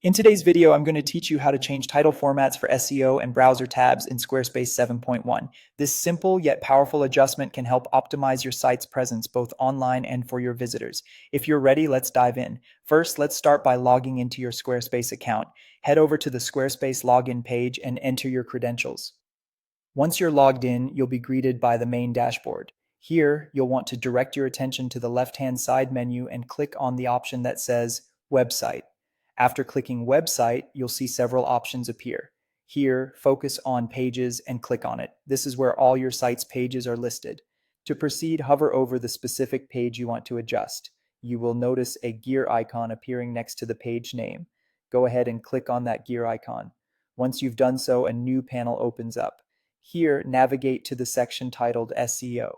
In today's video, I'm going to teach you how to change title formats for SEO and browser tabs in Squarespace 7.1. This simple yet powerful adjustment can help optimize your site's presence both online and for your visitors. If you're ready, let's dive in. First, let's start by logging into your Squarespace account. Head over to the Squarespace login page and enter your credentials. Once you're logged in, you'll be greeted by the main dashboard. Here, you'll want to direct your attention to the left-hand side menu and click on the option that says Website. After clicking Website, you'll see several options appear. Here, focus on Pages and click on it. This is where all your site's pages are listed. To proceed, hover over the specific page you want to adjust. You will notice a gear icon appearing next to the page name. Go ahead and click on that gear icon. Once you've done so, a new panel opens up. Here, navigate to the section titled SEO.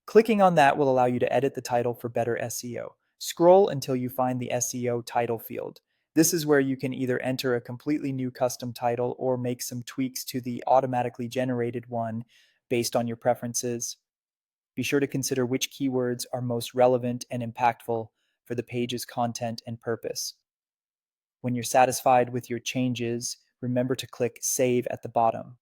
Clicking on that will allow you to edit the title for better SEO. Scroll until you find the SEO title field. This is where you can either enter a completely new custom title or make some tweaks to the automatically generated one based on your preferences. Be sure to consider which keywords are most relevant and impactful for the page's content and purpose. When you're satisfied with your changes, remember to click Save at the bottom.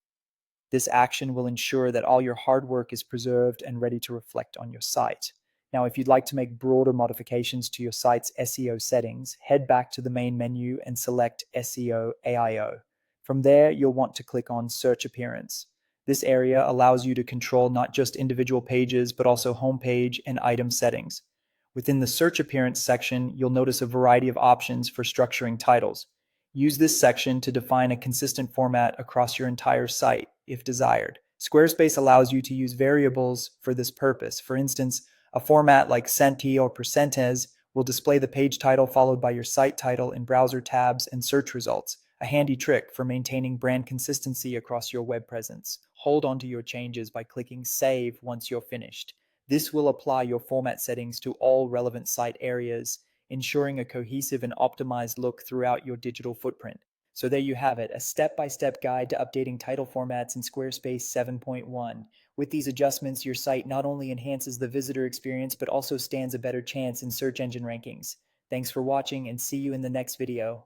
This action will ensure that all your hard work is preserved and ready to reflect on your site. Now, if you'd like to make broader modifications to your site's SEO settings, head back to the main menu and select SEO AIO. From there, you'll want to click on Search Appearance. This area allows you to control not just individual pages, but also homepage and item settings. Within the Search Appearance section, you'll notice a variety of options for structuring titles. Use this section to define a consistent format across your entire site, if desired. Squarespace allows you to use variables for this purpose. For instance, a format like centi or percentes will display the page title followed by your site title in browser tabs and search results, a handy trick for maintaining brand consistency across your web presence. Hold on to your changes by clicking Save once you're finished. This will apply your format settings to all relevant site areas, ensuring a cohesive and optimized look throughout your digital footprint. So there you have it, a step-by-step guide to updating title formats in Squarespace 7.1. With these adjustments, your site not only enhances the visitor experience, but also stands a better chance in search engine rankings. Thanks for watching and see you in the next video.